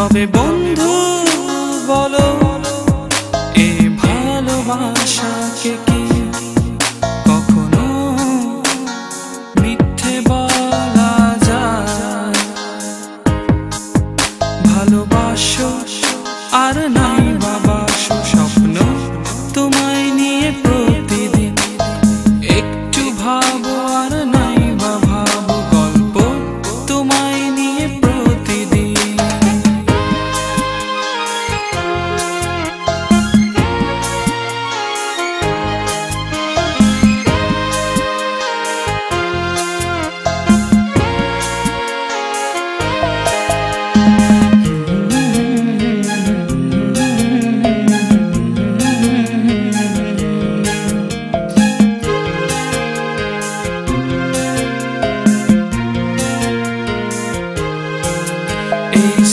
তবে বন্ধু বলো এ ভালোবাসাকে কি কখনো মিথ্যে বলা যায়? ভালোবাসো আর নাই বাবাসো, স্বপ্ন তোমায় নিয়ে প্রতিদিন। একটু ভাবো আর নাই বা ভাবো, গল্প তোমায় নিয়ে প্রতিদিন।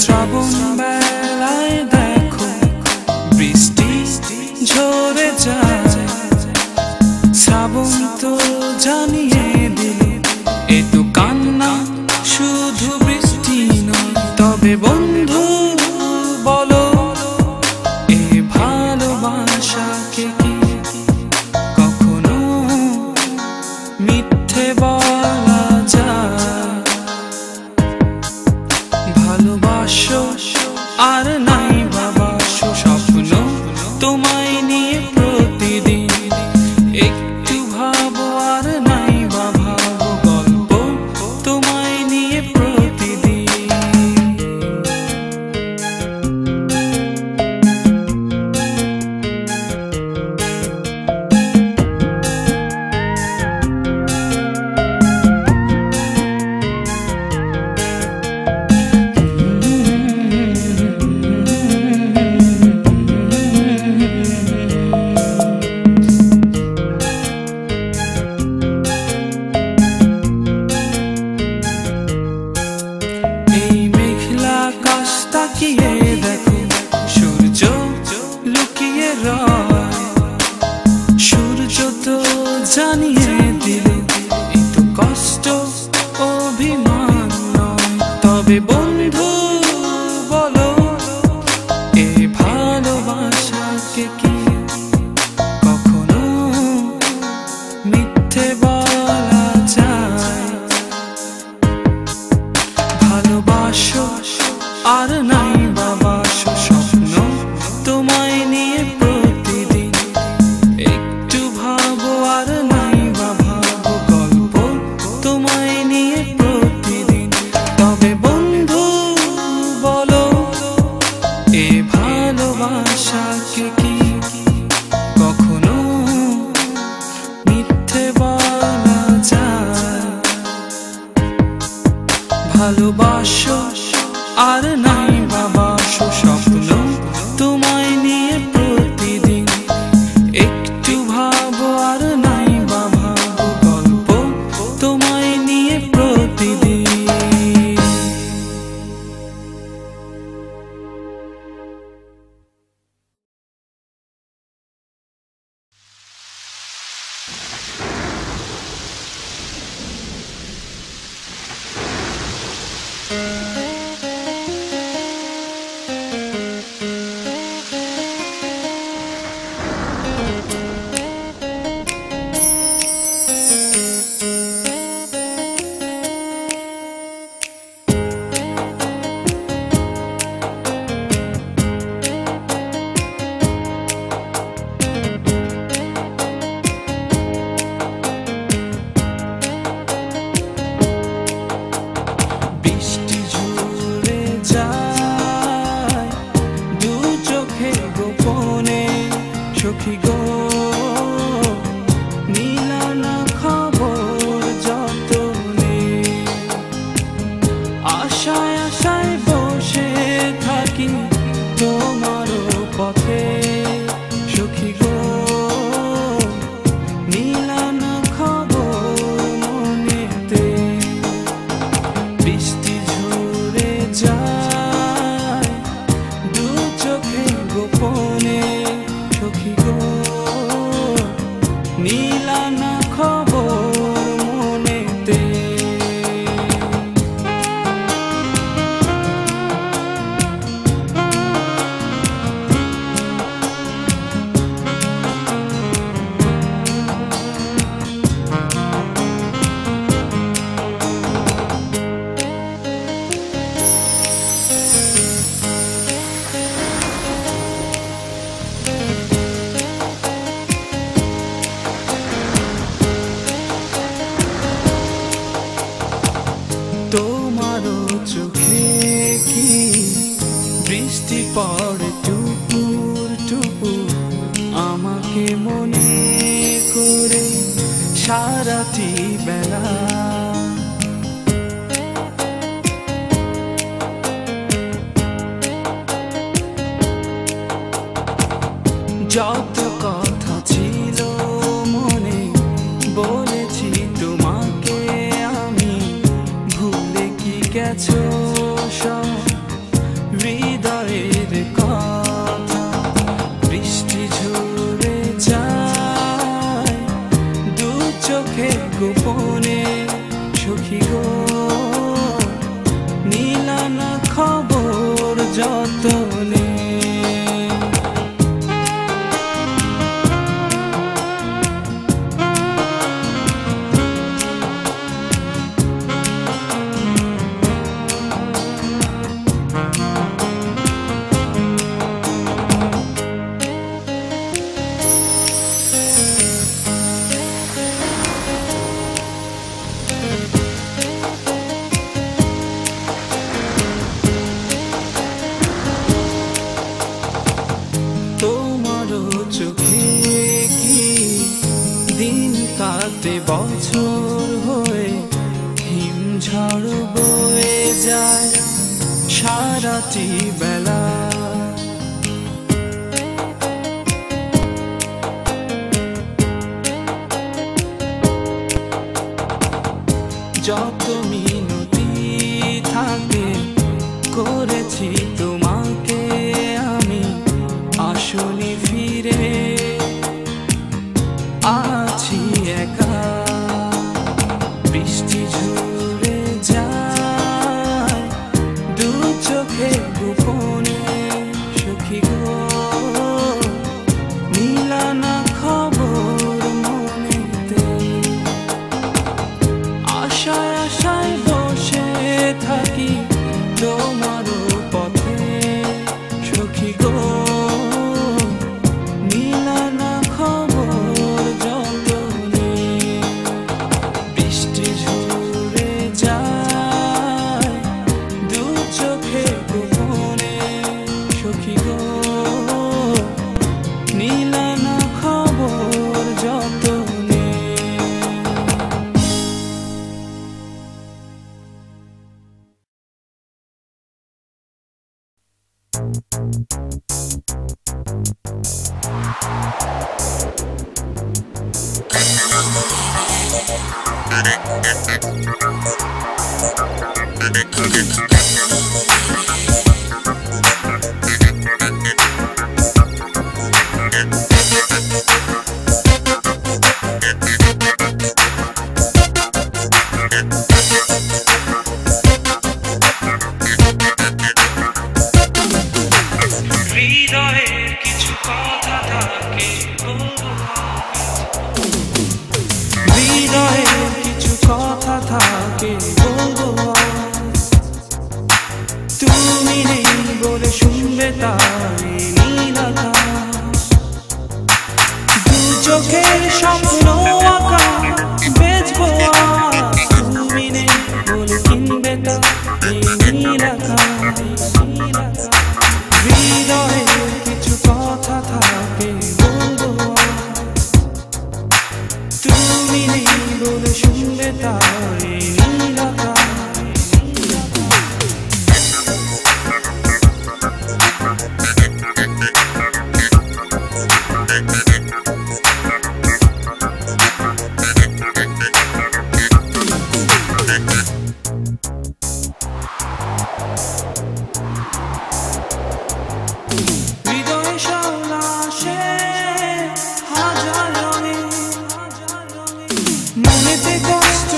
শ্রাবণ বেলায় দেখো বৃষ্টি ঝরে যায়, শ্রাবণ তো জানিয়ে দিল এ তো কান্না শুধু বৃষ্টি নয়। তবে বন্ধু বলো এ ভালোবাসাকে কি কখনো মিথ্যে বলা যায়? ভালোবাসো আর নাই বাবাসো, স্বপ্ন তোমায় নিয়ে প্রতিদিন। একটু ভাবো আর নাই বা ভাবো, গল্প তোমায় নিয়ে প্রতিদিন। তাকিয়ে দেখো সূর্য লুকিয়ে রয়, সূর্য তো জানিয়ে দিল এ তো কষ্ট অভিমান নয়। তবে বন্ধু বলো এ ভালোবাসাকে কি কখনো মিথ্যে বলা যায়? ভালোবাসো আর নাই বাবাসো, স্বপ্ন তোমায় নিয়ে প্রতিদিন। একটু ভাবো আর নাই বাবা। বৃষ্টি পড়ে টুপুর টুপুর আমাকে মনে করে সারাটি বেলা। যত কথা ছিল মনে বলেছি তোমাকে আমি, ভুলে কি গেছো সব হৃদয়ের কথা। বৃষ্টি ঝরে যায় দু চোখে গোপনে সখী গো, নিলা না খবর যতনে। তোমারও চোখে কি দিন কাটে বছর হয়ে, হিমঝড় বয়ে যায় সারাটি বেলা। যত মিনতি থাকে করেছি তোমাকে আমি, আসনি ফিরে আছি একা। বৃষ্টি ঝরে যায় দু চোখে গোপনে সখী গো, নিলা না খবর মনেতে। আশায় আশায় বসে থাকি তোমারও পথে সখী গো, নিলা না খবর যতনে। বৃষ্টি ঝরে যায় দু চোখে গোপনে সখী গো, নিলা না খবর যতনে। হৃদয়ের কিছু কথা থাকে, হৃদয়ের কিছু কথা থাকে বলবো আজ। তুমি নেই বলে শুনবে তাই নীল আকাশ, দু চোখের স্বপ্ন আঁকা বেচবো আজ। তুমি নেই বলে কিনবে তাই নীল আকাশ। হৃদয়ের কিছু কথা থাকে বলবো আজ, তুমি নেই বলে শুনবে তাই নীল আকাশ। হৃদয় সলাশে হাজার রঙে, মনেতে কষ্ট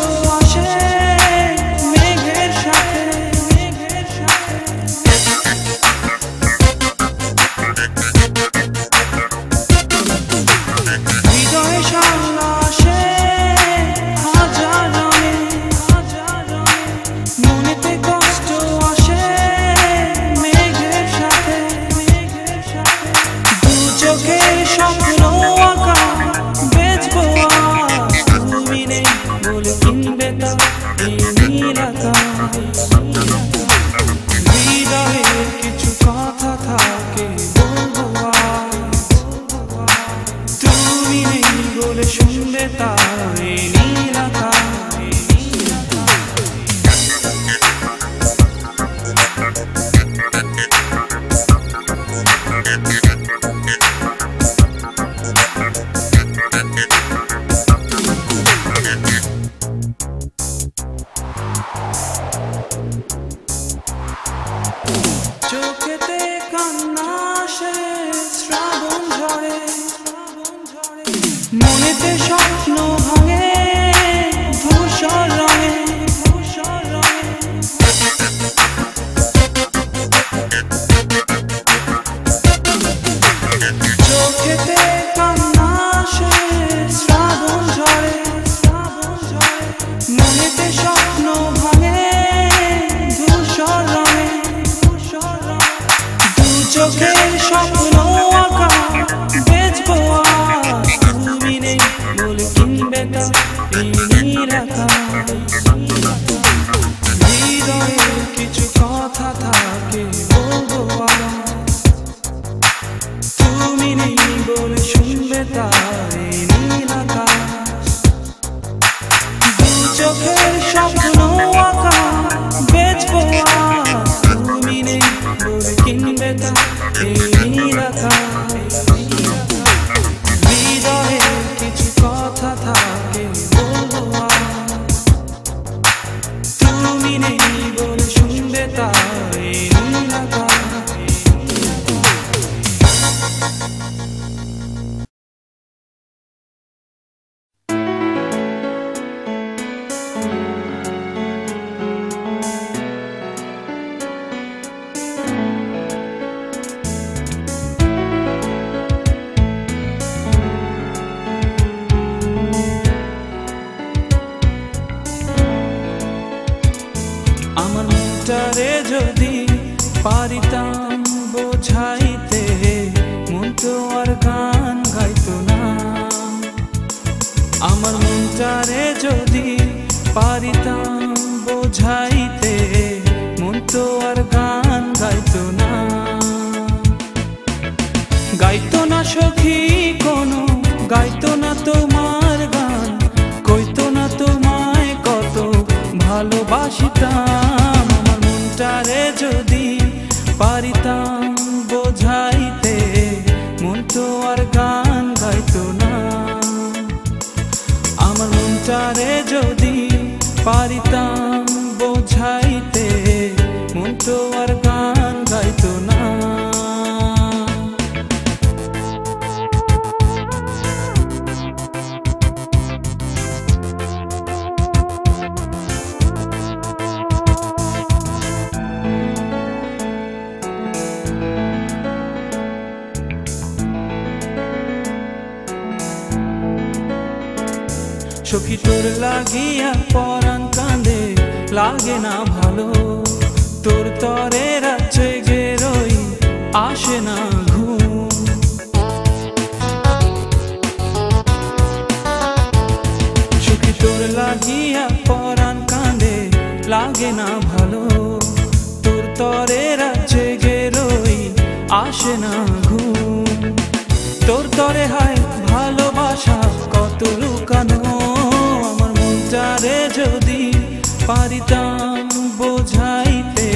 মনেতে স্বপ্ন ভাঙে ধূসর রঙে চোখেতে কান্না আসে শ্রাবণ ঝরে মনেতে স্বপ্ন ভাঙে ধূসর রঙে দু চোখের স্বপ্ন আঁকা বেচবো আজ তুমি নেই বলে কিনবে তা এই নীল আকাশ হৃদয়ে কিছু কথা থাকে বলবো আজ তুমি নেই বলে শুনবে তা এই নীল আকাশ দু চোখের স্বপ্ন আঁকা বেচবো আজ তুমি নেই বলে কিনবে তা এই নীল আকাশ হৃদয়ে কিছু কথা থাকে বলবো আজ তুমি নেই বলে শুনবে তা এই নীল আকাশ আমার মনটারে যদি পারিতাম বোঝাইতে মন তো আর গান গাইতো না আমার মনটারে যদি পারিতাম বোঝাইতে মন তো আর গান গাইতো না গাইতো না সখী কোনো গাইতো না তোমার গান কইতো না তোমায় কত ভালোবাসিতাম আমার মনটারে যদি পারিতাম বোঝাইতে মন তো আর গান গাইতো না আমার মনটারে যদি পারিতাম বোঝাইতে মন তো আর গান গাইতো না সখী তোর লাগিয়া পরাণ কাঁদে লাগে না ভালো তোর তরে রাজ্যে গেরোই আসে না ঘুম সখী তোর লাগিয়া পরাণ কাঁদে লাগে না ভালো তোর তরে রাজ্যে গেরোই আসে না ঘুম তোর তরে হয় ভালোবাসা কত লুকানো আমার মনটারে যদি পারিতাম বোঝাইতে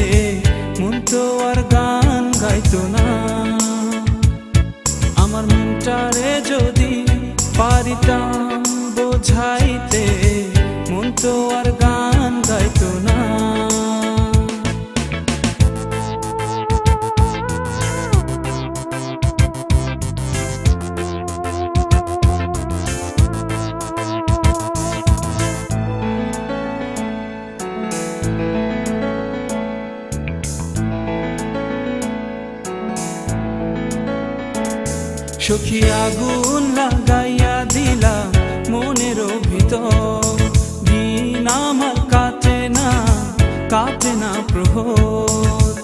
মন তো আর গান গাইতো না আমার মনটারে যদি পারিতাম বোঝাইতে মন তো আর গান গাইতো না সখী আগুন লাগাইয়া দিলা মনের ভিতর দিন আমার কাটে না প্রহর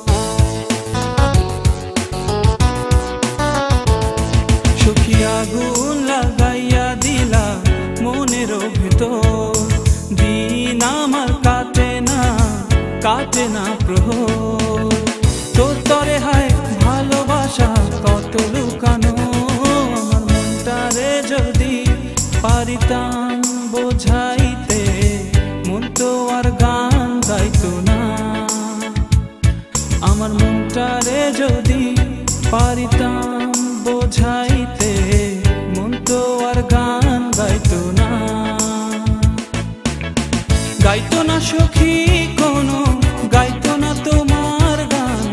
সখী আগুন লাগাইয়া দিলা মনের ভিতর দিন আমার কাটে না প্রহর তোর তরে হয় ভালোবাসা কত লুকানো আমার মনটারে যদি পারিতাম বোঝাইতে মন তো আর গান গাইতো না আমার মনটারে যদি পারিতাম বোঝাইতে মন তো আর গান গাইতো না গাইতো না সখী কোনো গাইতো না তোমার গান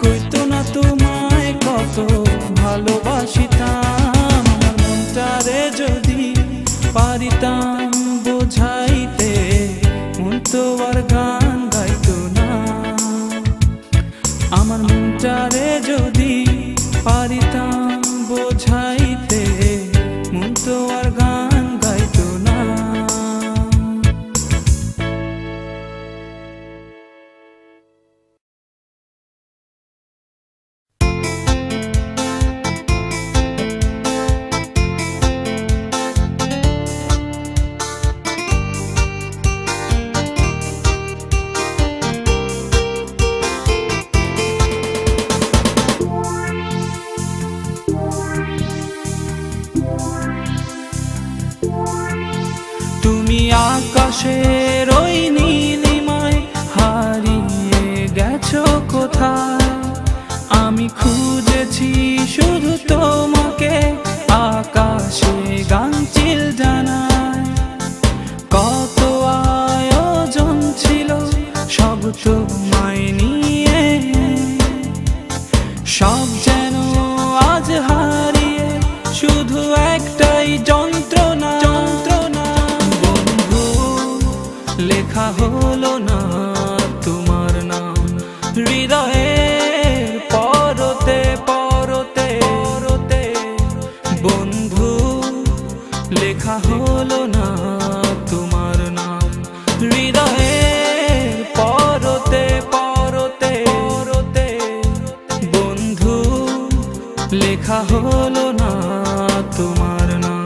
কইতো না তোমায় কত ভালোবাসিতাম আমার মনটারে যদি আকাশের ওই নীলিমায় হারিয়ে গেছো কোথায়। আমি খুঁজেছি শুধু তোমাকে আকাশে গাঙচিল জানায়। কত আয়োজন ছিল সব তোমায় নিয়ে, সব যেন আজ হারিয়ে শুধু একটাই যন্ত্রণা। বন্ধু, লেখা হলো না তোমার নাম হৃদয়ের পরতে পরতে। বন্ধু, লেখা হলো না তোমার নাম হৃদয়ের পরতে পরতে। বন্ধু, লেখা হলো না তোমার নাম।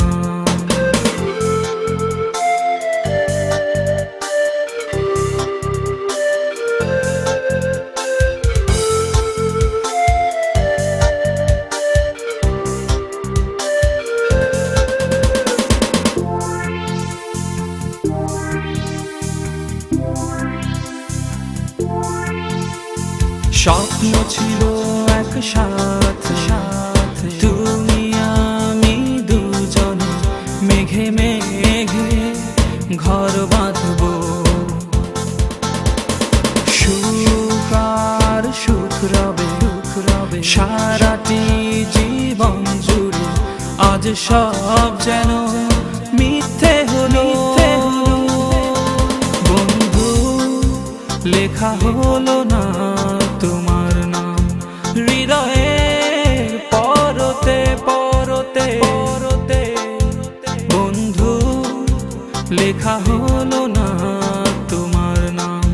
স্বপ্ন ছিল একসাথে তুমি আমি দুজনে, মেঘে মেঘে ঘর বাঁধবো। সুখ আর সুখ রবে সারাটি জীবন জুড়ে। আজ সব যেন মিথ্যে হলো। বন্ধু, লেখা হলো না তোমার নাম হৃদয়ের পরতে পরতে। বন্ধু, লেখা হলো না তোমার নাম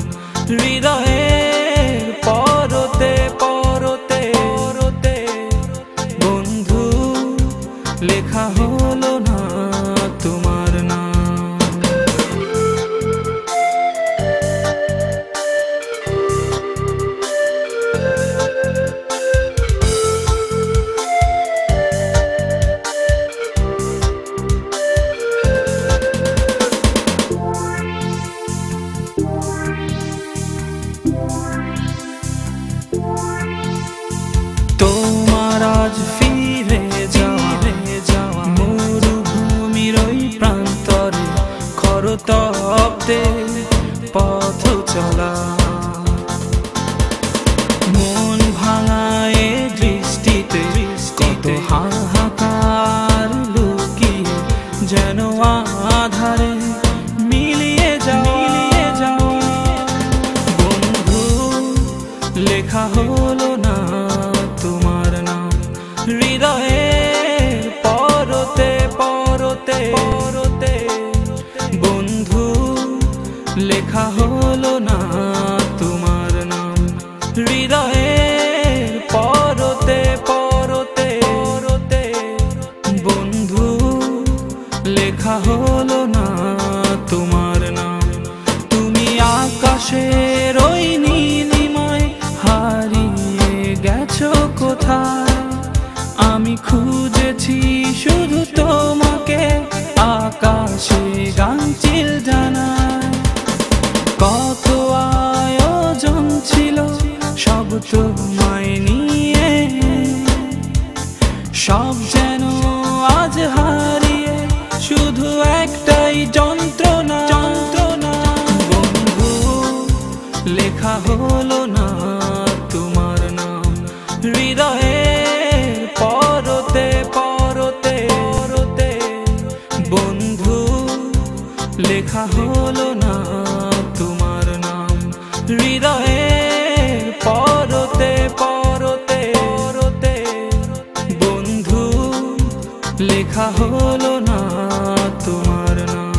হৃদয়ের পরতে পরতে। বন্ধু, লেখা হলো না তোমার নাম। তোমার আজ ফিরে যাওয়া মরুভূমির ওই প্রান্তরে, খরতপ্তে পথ চলা। মন ভাঙায় দৃষ্টিতে কত হাহাকার লুকিয়ে, যেন আধারে মিলিয়ে যাওয়া। বন্ধু, লেখা হলো না তোমার নাম হৃদয়ের পরতে পরতে। বন্ধু, লেখা হলো না তোমার নাম হৃদয়ের পরতে পরতে। বন্ধু, লেখা হলো না তোমার নাম। তুমি আকাশের ওই নীলিমায় হারিয়ে গেছো কোথায়। আমি খুঁজেছি শুধু তোমাকে আকাশে গাঙচিল জানায়। কত আয়োজন ছিল সব তোমায় নিয়ে, সব যেন আজ হারিয়ে শুধু একটাই যন্ত্রণা। বন্ধু, লেখা হলো না তোমার নাম হৃদয়ের পরতে পরতে। বন্ধু, লেখা হলো না তোমার নাম হৃদয়ের পরতে পরতে। বন্ধু, লেখা হলো না তোমার নাম।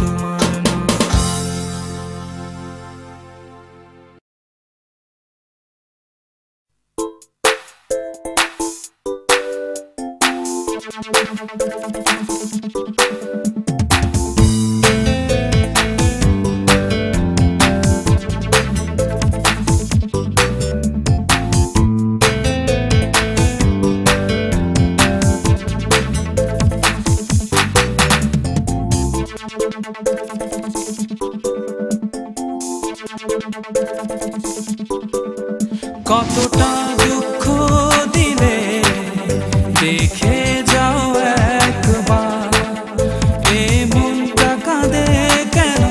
কতটা দুঃখ দিলে দেখে যাও একবার, এ মনটা কাঁদে কেন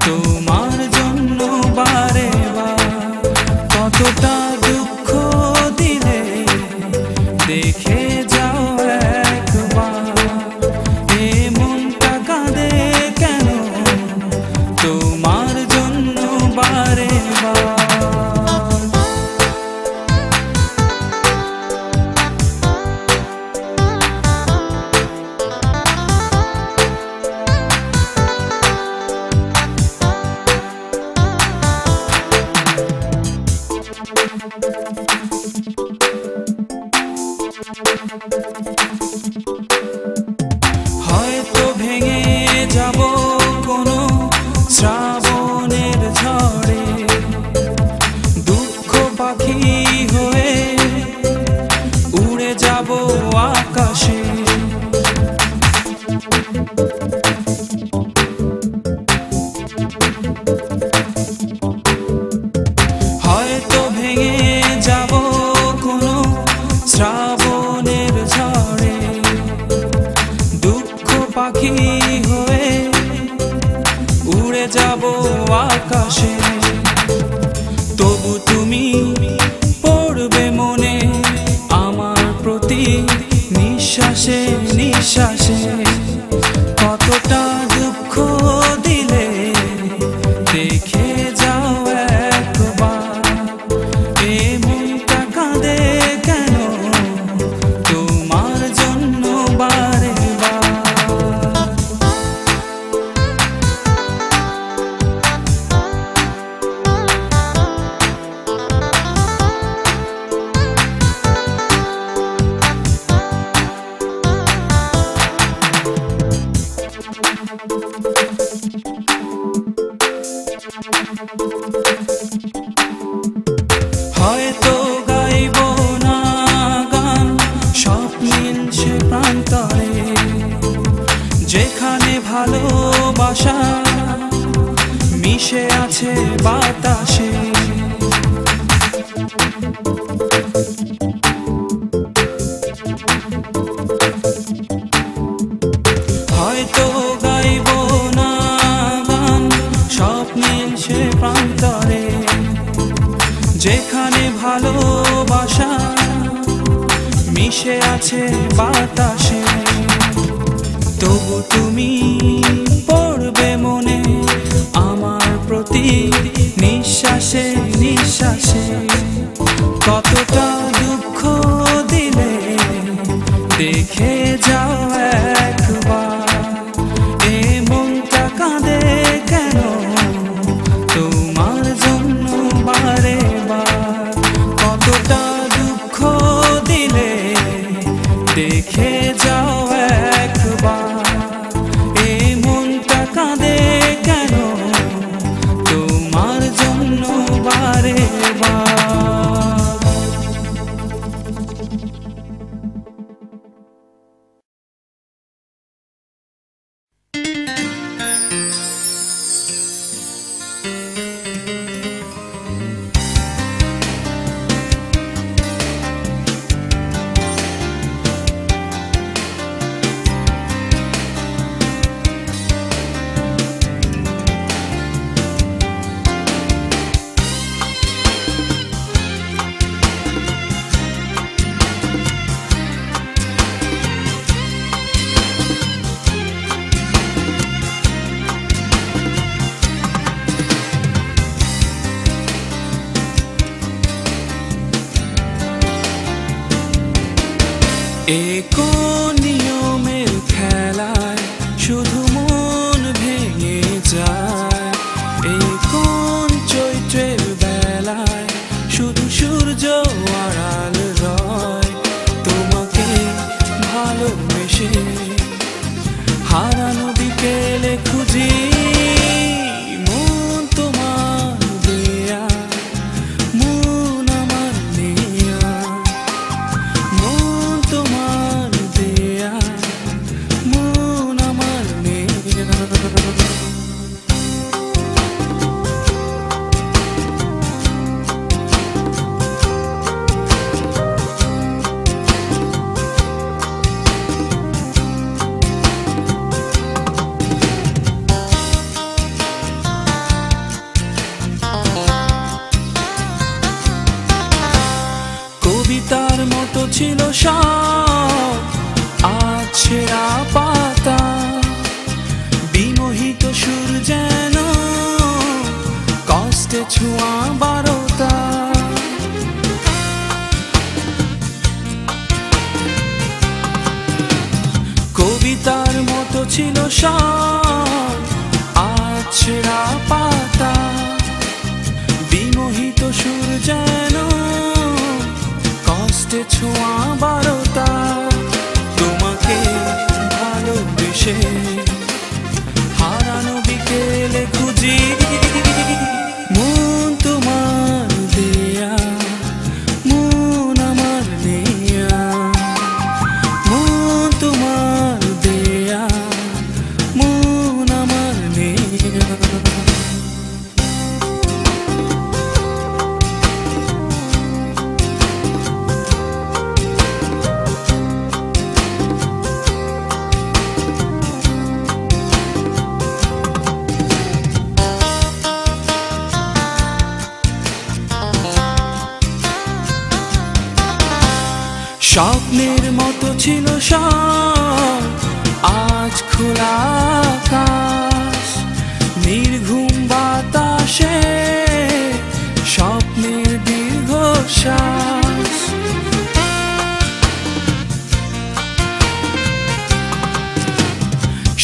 তোমার জন্য বারে বার। কতটা দুঃখ দিলে দেখে যাও একবার, এ মনটা কাঁদে কেন তোমার জন্য বারে বার। হয়তো ভেঙে যাব কোনো শ্রাবণের ঝড়ে, দুঃখ পাখি হয়ে উড়ে যাব আকাশে। হয়তো ভেঙে যাব কোনো শ্রাবণের ঝড়ে, দুঃখ পাখি হয়ে উড়ে যাব আকাশে। তবু তুমি পড়বে মনে আমার প্রতি নিঃশ্বাসে নিঃশ্বাসে। কতটা দুঃখ দিলে দেখে যাও একবার, এ মনটা কাঁদে কেন তোমার জন্য বারে বার। হয়তো গাইব না গান স্বপ্নিল সে প্রান্তরে, যেখানে ভালোবাসা মিশে আছে বাতাসে। হয়তো গাইব না গান স্বপ্নিল সে প্রান্তরে, যেখানে ভালোবাসা মিশে আছে বাতাসে। তবু তুমি পড়বে মনে আমার প্রতি নিঃশ্বাসে নিঃশ্বাসে। কতটা দুঃখ দিলে দেখে যাও একবার, এ মনটা কাঁদে কেন তোমার জন্য বারে বার। কতটা দুঃখ দিলে দেখে যাও একবার, এ মনটা কাঁদে কেন তোমার জন্য বারে বার। এ কোন নিয়মের খেলায় শুধু মন ভেঙে যায়, এই কোন চৈত্রের বেলায় শুধু সূর্য আড়াল রয়। তোমাকে ভালোবেসে হারানো বিকেলে খুঁজি মন তোমার দেয়া, মন আমার নেয়া, মন তোমার স্বপ্নের মতো ছিল সব, আজ খোলা আকাশ, নির্ঘুম বাতাসে স্বপ্নের দীর্ঘশ্বাস।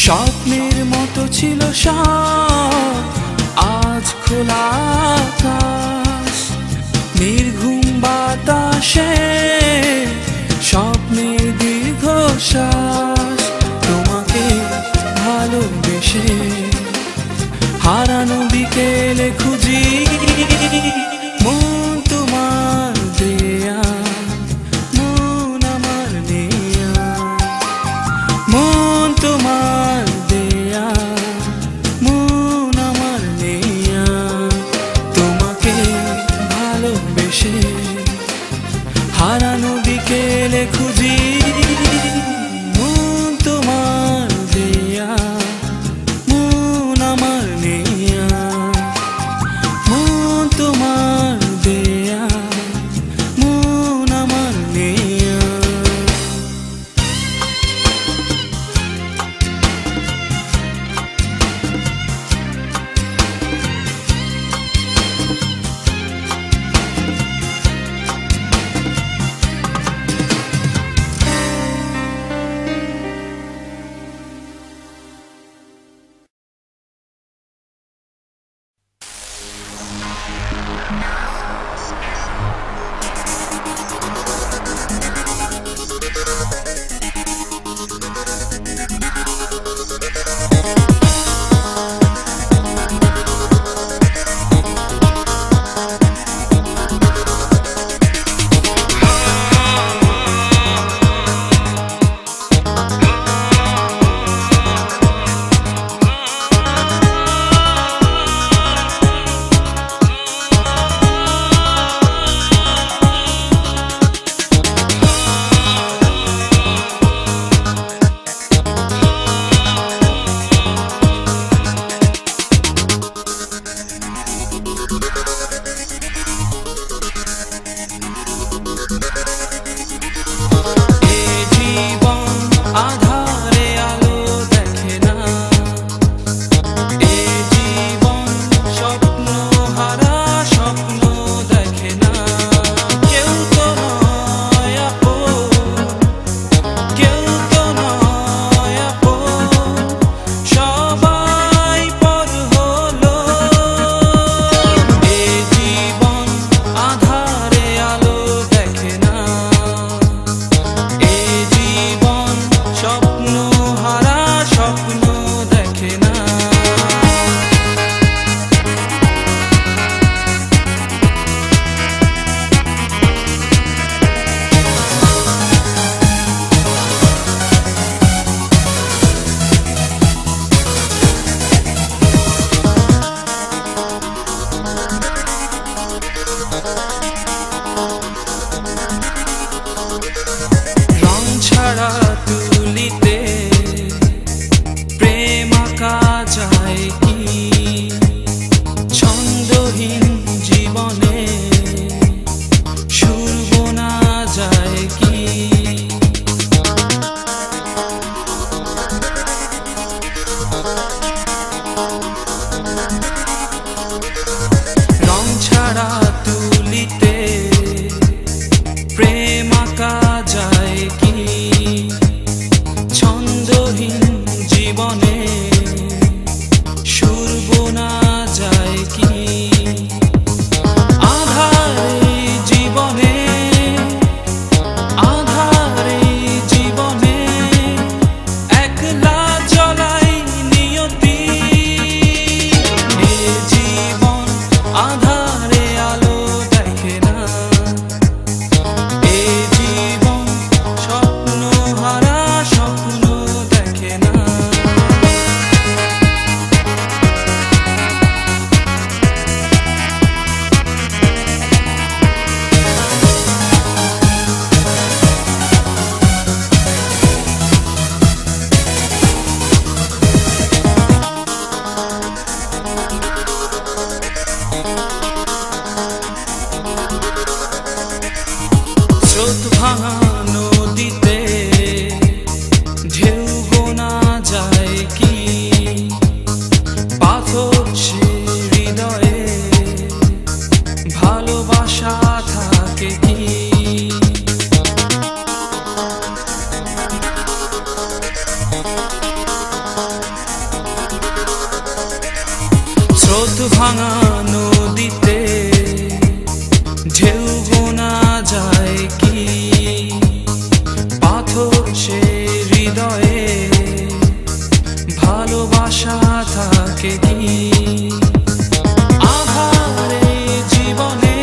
স্বপ্নের মতো ছিল সব, আজ খোলা আকাশ, নির্ঘুম বাতাসে স্বপ্নের দীর্ঘশ্বাস। তোমাকে ভালোবেসে হারানো বিকেলে খুঁজি, মন তোমার দেয়া, মন আমার নেয়া, মন তোমার দেয়া, মন আমার নেয়া। তোমাকে ভালোবেসে হারানো বিকেলে খুঁজি, মন তোমার দেয়া, মন আমার নেয়া, মন তোমার দেয়া। স্রোত ভাঙা নদীতে ঢেউ গোনা যায় কি, পাথর সে হৃদয়ে ভালোবাসা থাকে কি। আধারে জীবনে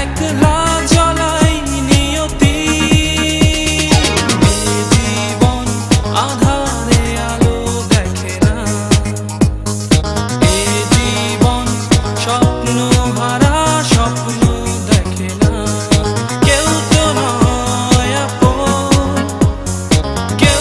একলা জ্বলাই নিয়তি, জীবন আধারে আলো দেখে না, এ জীবন স্বপ্ন হারা স্বপ্ন দেখে না। কেউ তো নয় আপন, কেউ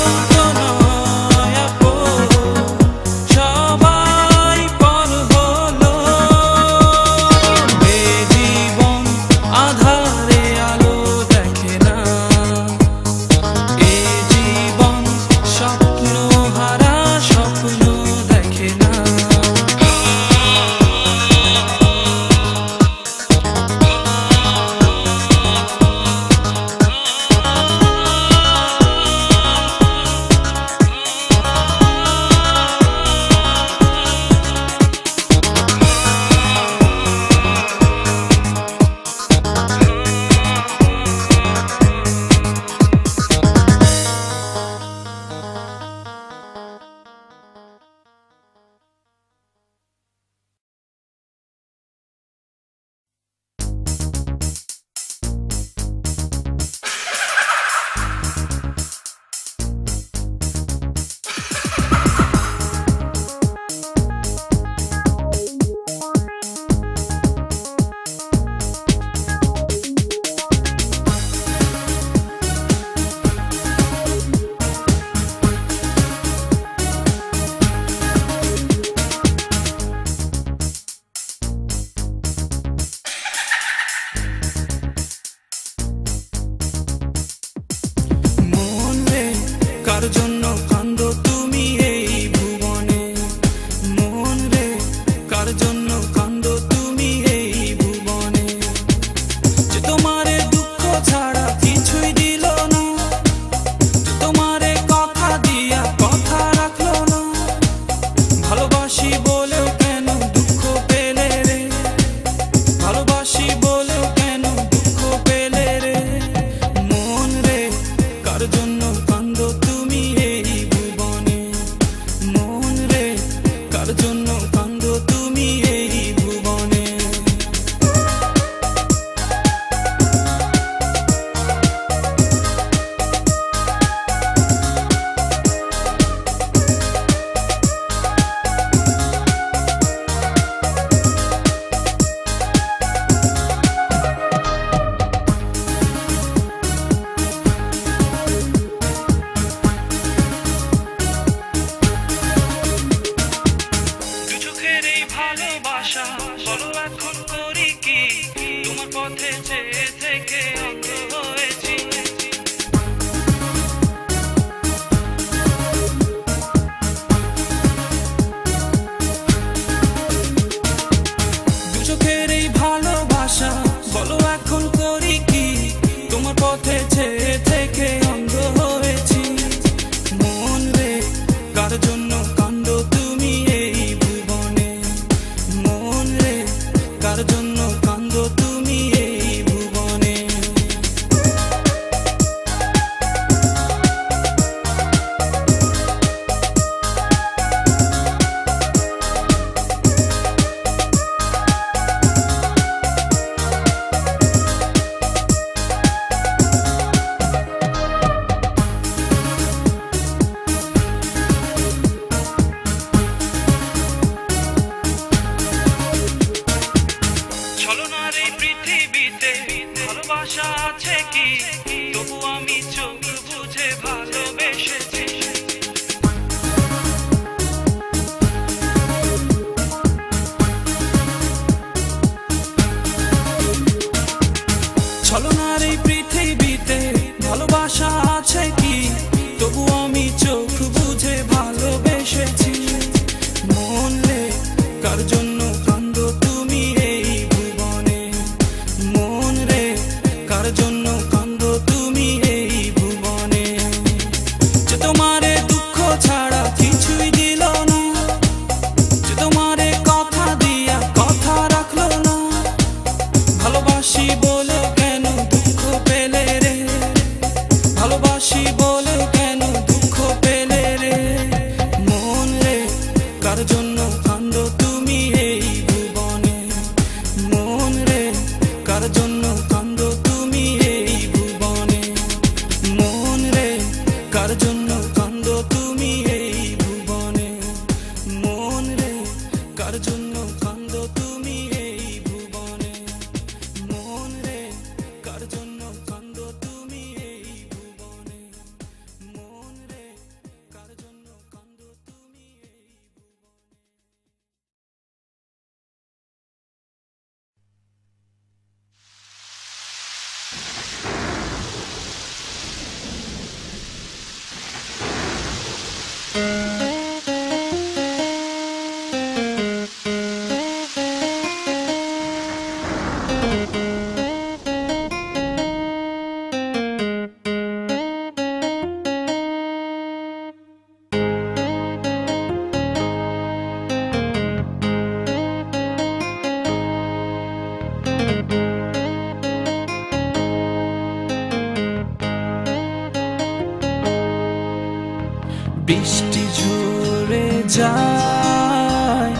বৃষ্টি ঝরে যায়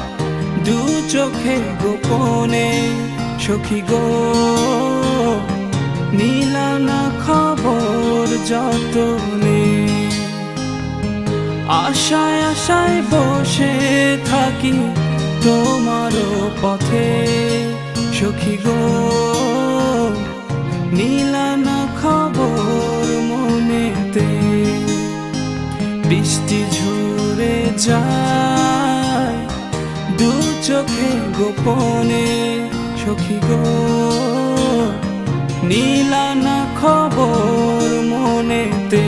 দু চোখে গোপনে সখী গো, নিলা না খবর যতনে। আশায় আশায় বসে থাকি তোমারও পথে সখী গো, নিলা না খবর মনেতে। বৃষ্টি ঝরে যায় দু চোখে গোপনে সখী গো, নিলা না খবর মনেতে।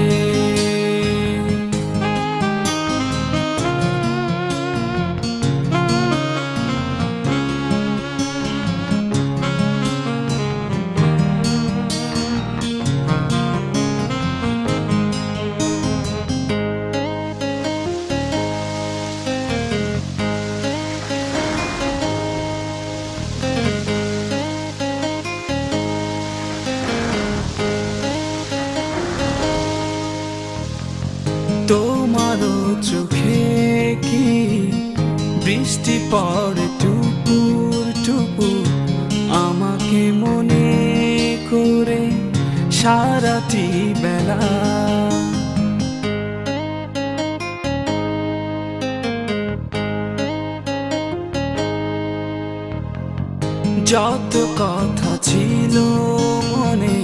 তোমারও চোখে কি বৃষ্টি পড়ে টুপুর টুপুর, আমাকে মনে করে সারাটি বেলা। যত কথা ছিল মনে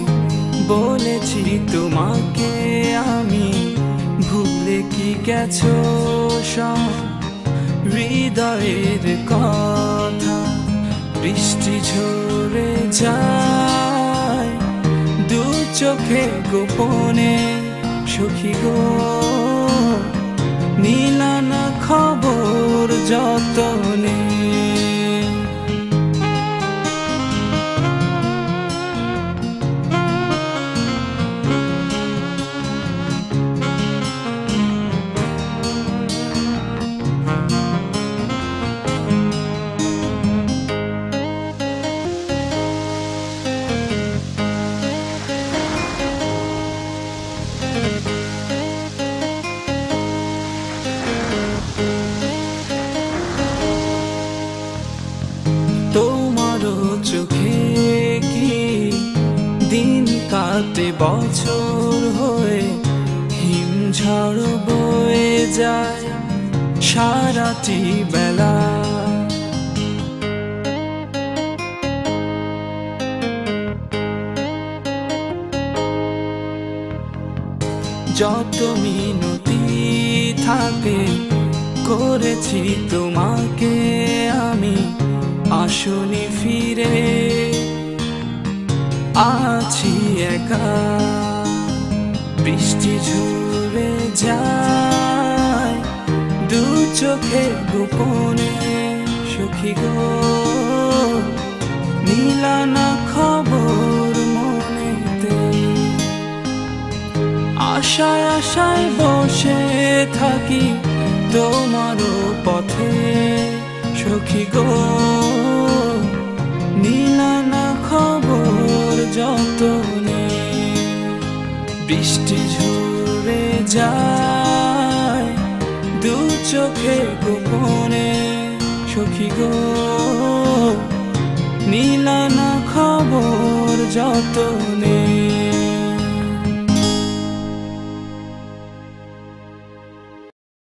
বলেছি তোমাকে আমি, ভুলে কি গেছো সব হৃদয়ের কথা। বৃষ্টি ঝরে যায় দু চোখে গোপনে সখী গো, নিলা না খবর যতনে। তোমারও চোখে কি দিন কাটে বছর হয়ে, হিমঝড় বয়ে যায় সারাটি বেলা। যত মিনতি থাকে করেছি তোমাকে আমি, আসনি ফিরে আছি একা। বৃষ্টি ঝরে যায় দু চোখে গোপনে সখী গো, নিলা না খবর মনেতে। আশায় আশায় বসে থাকি তোমারও পথে সখী গো, নিলা না খবর যতনে। বৃষ্টি ঝরে যায় দু চোখে গোপনে সখী গো, নিলা না খবর যতনে।